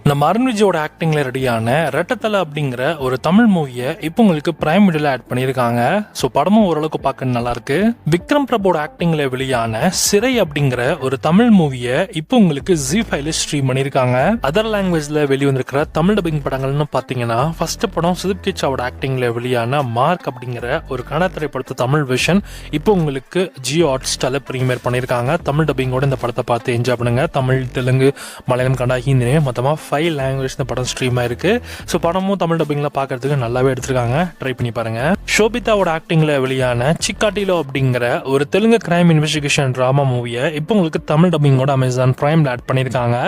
நம்ம அருண் விஜயோட ஆக்டிங்ல ரெடியான ரெட்டத்தலை அப்படிங்கிற ஒரு தமிழ் மூவியை இப்போ உங்களுக்கு பிரைம் வீடியோல ஆட் பண்ணியிருக்காங்க. ஸோ படமும் ஓரளவுக்கு பார்க்க நல்லா இருக்கு. விக்ரம் பிரபோட ஆக்டிங்ல வெளியான சிறை அப்படிங்கிற ஒரு தமிழ் மூவியை இப்போ உங்களுக்கு ZEE5ல ஸ்ட்ரீம் பண்ணியிருக்காங்க. அதர் லாங்குவேஜ்ல வெளிவந்திருக்கிற தமிழ் டப்பிங் படங்கள்னு பார்த்தீங்கன்னா ஃபர்ஸ்ட் படம் சுதீப் கிச்சாவோட ஆக்டிங்ல வெளியான மார்க் அப்படிங்கிற ஒரு கன்னட திரைப்படத்தை தமிழ் வெர்ஷன் இப்போ உங்களுக்கு ஜியோ ஹாட்ஸ்டார்ல பிரீமியர் பண்ணியிருக்காங்க. தமிழ் டப்பிங்கோட இந்த படத்தை பார்த்து என்ஜாய் பண்ணுங்க. தமிழ், தெலுங்கு, மலையாளம், கன்னடா, ஹிந்தி மொத்தமாக 5 லாங்குவேஜ் இந்த படம் ஸ்ட்ரீம் ஆயிருக்கு. ஸோ படமும் தமிழ் டப்பிங்ல பார்க்கறதுக்கு நல்லாவே எடுத்திருக்காங்க. ட்ரை பண்ணி பாருங்க. ஷோபிதாவோட ஆக்டிங்ல வெளியான சிக்காட்டிலோ அப்படிங்கிற ஒரு தெலுங்கு கிரைம் இன்வெஸ்டிகேஷன் டிராமா மூவியை இப்போ உங்களுக்கு தமிழ் டப்பிங்கோட அமேசான் பிரைம்ல ஆட் பண்ணியிருக்காங்க.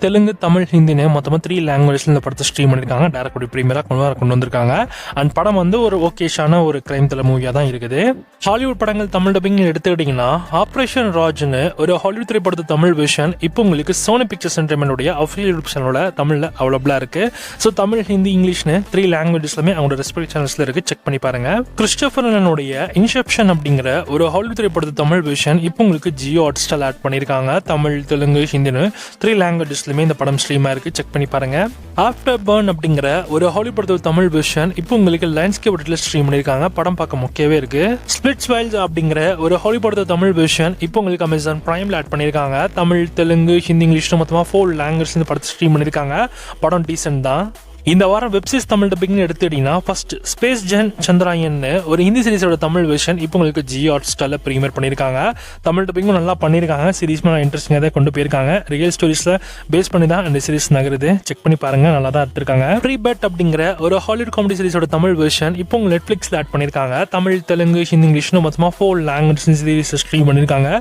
தெலுங்கு, தமிழ், ஹிந்தின்னு மொத்தமாக 3 லாங்குவேஜ்ல இந்த படத்தை ஸ்ட்ரீம் பண்ணியிருக்காங்க. டேரக்ட் பிரீமியரா கொண்டு வந்திருக்காங்க. அண்ட் படம் வந்து ஒரு ஓகேஷான ஒரு கிரைம் த்ரில்லர் மூவியா தான் இருக்குது. ஹாலிவுட் படங்கள் தமிழ் டப்பிங் எடுத்துக்கிட்டீங்கன்னா ஆபரேஷன் ராஜ்னு ஒரு ஹாலிவுட் திரைப்படத்து தமிழ் வெர்ஷன் இப்போ உங்களுக்கு சோனி பிக்சர்ஸ் என்டர்டைன்மென்டோட அஃபிஷியல் யூடியூப் சேனலோட தமிழ்ல அவைலபிளா இருக்கு. ஸோ தமிழ், ஹிந்தி, இங்கிலீஷ்னு 3 லாங்குவேஜஸ்லுமே அவங்களோட ரெஸ்பெக்ட் சேனல்ஸ்ல இருக்கு. செக் பண்ணி பாருங்க. கிறிஸ்டோபர் நோலனுடைய இன்செப்ஷன் அப்படிங்கிற ஒரு ஹாலிவுட் திரைப்படத்து தமிழ் வெர்ஷன் இப்போ உங்களுக்கு ஜியோ ஹாட்ஸ்டார் ஆட் பண்ணியிருக்காங்க. தமிழ், தெலுங்கு, ஹிந்தின்னு 3 லாங்குவேஜஸ்லுமே இந்த படம் ஸ்ட்ரீமா இருக்கு. செக் பண்ணி பாருங்க. ஆஃப்டர் பர்ன் அப்படிங்கிற ஒரு ஹாலிவுட் படத்தோட தமிழ் வெர்ஷன் இப்போ உங்களுக்கு லைன்ஸ்கேப் ஸ்ட்ரீம் பண்ணியிருக்காங்க. படம் பார்க்க முக்கியவே இருக்கு. ஸ்பிளிட்ஸ் வைல்ஸ் அப்படிங்கிற ஒரு ஹாலிவுட் படத்தோட தமிழ் வெர்ஷன் இப்போ உங்களுக்கு அமேசான் பிரைம்ல ஆட் பண்ணியிருக்காங்க. தமிழ், தெலுங்கு, ஹிந்தி, இங்கிலீஷ் மொத்தமாக 4 லாங்குவேஜ் இந்த படத்தை ஸ்ட்ரீம் பண்ணியிருக்காங்க. படம் டீசென்ட் தான். இந்த வாரம் வெப்சீரிஸ் தமிழ் டப்பிங்னு எடுத்துக்கிட்டீங்கன்னா ஃபர்ஸ்ட் ஸ்பேஸ் ஜென் சந்திராயன் ஒரு ஹிந்தி சீரிஸோட தமிழ் வெர்ஷன் இப்போ உங்களுக்கு ஜியோ ஹாட்ஸ்டார்ல பிரீமியர் பண்ணியிருக்காங்க. தமிழ் டப்பிங்கும் நல்லா பண்ணியிருக்காங்க. சீரிஸ்மே இன்ட்ரெஸ்டிங்காக தான் கொண்டு போயிருக்காங்க. ரியல் ஸ்டோரிஸ்ல பேஸ் பண்ணி தான் இந்த சீரிஸ் நகருது. செக் பண்ணி பாருங்க. நல்லா தான் எடுத்திருக்காங்க. ஃப்ரீ பெட் அப்படிங்கிற ஒரு ஹாலிவுட் காமெடி சீரிஸோட தமிழ் வெர்ஷன் இப்போ உங்களுக்கு நெட்ஃபிளிக்ஸ்ல ஆட் பண்ணியிருக்காங்க. தமிழ், தெலுங்கு, ஹிந்தி, இங்கிலீஷ்னு மொத்தமாக 4 லாங்குவேஜ் சீரிஸ் ஸ்ட்ரீம் பண்ணியிருக்காங்க.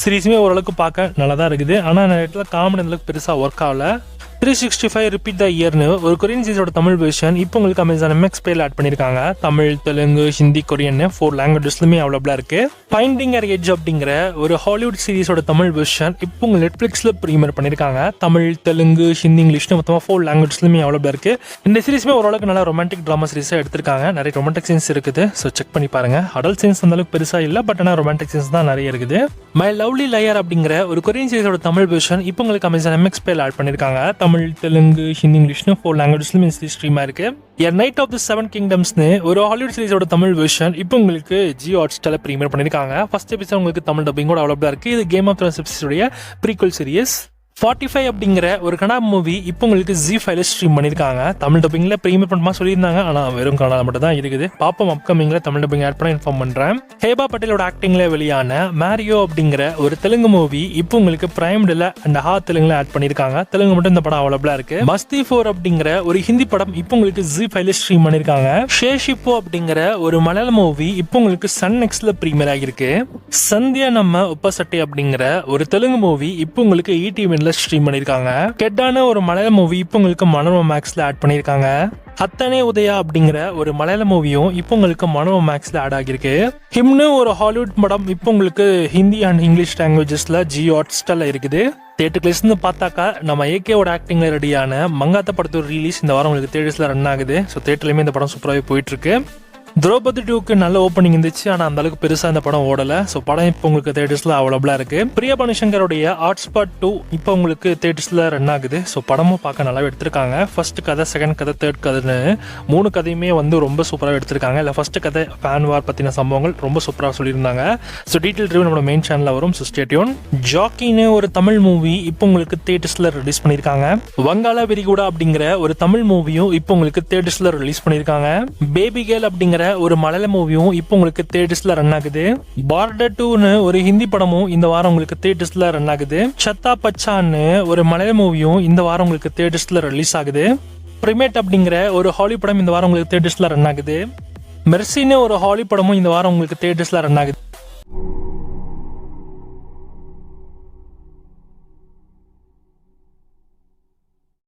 சீரிஸுமே ஓரளவுக்கு பார்க்க நல்லா தான் இருக்குது. ஆனால் நிறைய இடத்துல காமெடி அளவுக்கு பெருசாக ஒர்க் ஆகல. 365 ரிப்பீட் த இயர்னு ஒரு கொரியன் சீரிஸோட தமிழ் வெர்ஷன் இப்போ உங்களுக்கு அமேசான் MX பேல ஆட் பண்ணியிருக்காங்க. தமிழ், தெலுங்கு, ஹிந்தி, கொரியன் 4 லாங்குவேஜஸ்லுமே அவைலபிளா இருக்கு. ஃபைண்டிங் யர் எட்ஜ் அப்படிங்கிற ஒரு ஹாலிவுட் சீரிஸோட தமிழ் வெர்ஷன் இப்போ உங்களுக்கு நெட்ஃபிளிக்ஸ்ல பிரீமியர் பண்ணியிருக்காங்க. தமிழ், தெலுங்கு, ஹிந்தி, இங்கிலீஷ்னு மொத்தமாக 4 லாங்குவேஜஸ்லுமே அவைலபிளா இருக்கு. இந்த சீரிஸ்மே ஓரளவுக்கு நல்லா ரொமான்டிக் ட்ராமா சீரிஸாக எடுத்திருக்காங்க. நிறைய ரொமான்டிக் சீன்ஸ் இருக்குது. ஸோ செக் பண்ணி பாருங்க. அடல்ட் சீன்ஸ் அந்த அளவுக்கு பெருசா இல்லை, பட் ஆனால் ரொமான்டிக் சீன்ஸ் தான் நிறைய இருக்குது. மை லவ்லி லயர் அப்படிங்கிற ஒரு கொரியன் சீரிஸோட தமிழ் வெர்ஷன் இப்போ உங்களுக்கு அமேசான் MX பேல ஆட் பண்ணியிருக்காங்க. தமிழ், தெலுங்கு, ஹிந்தி, இங்கிலீஷ்னு 4 லாங்குவேஜஸ்லுமே ஸ்ட்ரீமா இருக்கு. A Night of the Seven Kingdomsனு ஒரு ஹாலிவுட் சீரிஸோட தமிழ் வெர்ஷன் இப்போ உங்களுக்கு ஜியோ ஹாட்ஸ்டார்ல பிரீமியர் பண்ணியிருக்காங்க. ஃபர்ஸ்ட் எபிசோட் உங்களுக்கு தமிழ் டப்பிங்கோட அவைலபிளா இருக்கு. இது கேம் ஆஃப் த்ரோன்ஸ் எபிசோடைய ப்ரீக்வல் சீரிஸ். 45 அப்படிங்கிற ஒரு கன்னடா மூவி இப்போ உங்களுக்கு ZEE5ல ஸ்ட்ரீம் பண்ணியிருக்காங்க. தமிழ் டப்பிங்ல பிரீமியர் பண்ணுமா சொல்லியிருந்தாங்க. ஆனால் வெறும் கன்னடா மட்டும் தான் இருக்குது. பாப்போம் அப்கமிங்ல தமிழ் டப்பிங் ஆட் பண்ண இன்ஃபார்ம் பண்றேன். ஹேபா பட்டேலோட ஆக்டிங்ல வெளியான மேரியோ அப்படிங்கிற ஒரு தெலுங்கு மூவி இப்போ உங்களுக்கு பிரைம் டெல அண்ட் தெலுங்குல ஆட் பண்ணியிருக்காங்க. தெலுங்கு மட்டும் இந்த படம் அவைலபிளா இருக்கு. மஸ்தி 4 அப்படிங்கிற ஒரு ஹிந்தி படம் இப்போ உங்களுக்கு ZEE5ல ஸ்ட்ரீம் பண்ணியிருக்காங்க. ஷேஷிப்போ அப்படிங்கிற ஒரு மலையாள மூவி இப்போ உங்களுக்கு சன் நெக்ஸ்ட்ல பிரீமியர் ஆகிருக்கு. சந்தியா நம்ம உப்பசட்டி அப்படிங்கிற ஒரு தெலுங்கு மூவி இப்போ உங்களுக்கு ETV ஸ்ட்ரீம் பண்ணிருக்காங்க. கெட்டான ஒரு மலையாள மூவி இப்போ உங்களுக்கு மனோரமா மேக்ஸ்ல ஆட் பண்ணிருக்காங்க. ஹத்தனே உதயா அப்படிங்கிற ஒரு மலையாள மூவியும் இப்போ உங்களுக்கு மனோரமா மேக்ஸ்ல ஆட் ஆகிருக்கு. ஹிம்னு ஒரு ஹாலிவுட் படம் இப்போ உங்களுக்கு ஹிந்தி அண்ட் இங்கிலீஷ் லாங்குவேஜஸ்ல ஜியோ ஹாட்ஸ்டார்ல இருக்குது. தியேட்டர்ல பார்த்தாக்கா நம்ம ஏகேவோட ஆக்டிங்ல ரெடியான மங்காத்த படத்தோட ரிலீஸ் இந்த வாரம் உங்களுக்கு தியேட்டர்ஸ்ல ரன் ஆகுது. ஸோ தியேட்டர்லயுமே இந்த படம் சூப்பராகவே போயிட்டு இருக்கு. திரௌபதி 2க்கு நல்ல ஓப்பனிங் இருந்துச்சு. ஆனால் அந்த அளவுக்கு பெருசாக இந்த படம் ஓடல. ஸோ படம் இப்போ உங்களுக்கு தேட்டர்ஸ்ல அவைலபிளா இருக்கு. பிரியா பனிஷங்கருடைய ஹாட்ஸ்பாட் 2 இப்போ உங்களுக்கு தேட்டர்ஸ்ல ரன் ஆகுது. ஸோ படமும் பார்க்க நல்லா எடுத்திருக்காங்க. ஃபர்ஸ்ட் கதை, செகண்ட் கதை, தேர்ட் கதைன்னு 3 கதையுமே வந்து ரொம்ப சூப்பராக எடுத்திருக்காங்க. இல்லை ஃபர்ஸ்ட் கதை ஃபேன் வார் பத்தின சம்பவங்கள் ரொம்ப சூப்பராக சொல்லியிருந்தாங்க. ஸோ டீட்டெயில் ரிவ்யூ நம்மளோட மெயின் சேனல்ல வரும். So stay tune. ஜாக்கின்னு ஒரு தமிழ் மூவி இப்போ உங்களுக்கு தேட்டர்ஸ்ல ரிலீஸ் பண்ணியிருக்காங்க. வங்காள விரிகுடா அப்படிங்கிற ஒரு தமிழ் மூவியும் இப்போ உங்களுக்கு தேட்டர்ஸ்ல ரிலீஸ் பண்ணியிருக்காங்க. பேபி கேர்ள் அப்படிங்கிற ஒரு மலையாள மூவியும் இப்போ உங்களுக்கு தியேட்டர்ஸ்ல ரன் ஆகுது. பார்டர் 2னு ஒரு ஹிந்தி படமும் இந்த வாரம் உங்களுக்கு தியேட்டர்ஸ்ல ரன் ஆகுது. சத்தா பச்சான்னு ஒரு மலையாள மூவியும் இந்த வாரம் உங்களுக்கு தியேட்டர்ஸ்ல ரிலீஸ் ஆகுது. பிரிமேட் அப்படிங்கிற ஒரு ஹாலிவுட் படம் இந்த வாரம் உங்களுக்கு தியேட்டர்ஸ்ல ரன் ஆகுது. மெர்சின்னு ஒரு ஹாலிவுட் படமும் இந்த வாரம் உங்களுக்கு தியேட்டர்ஸ்ல ரன் ஆகுது.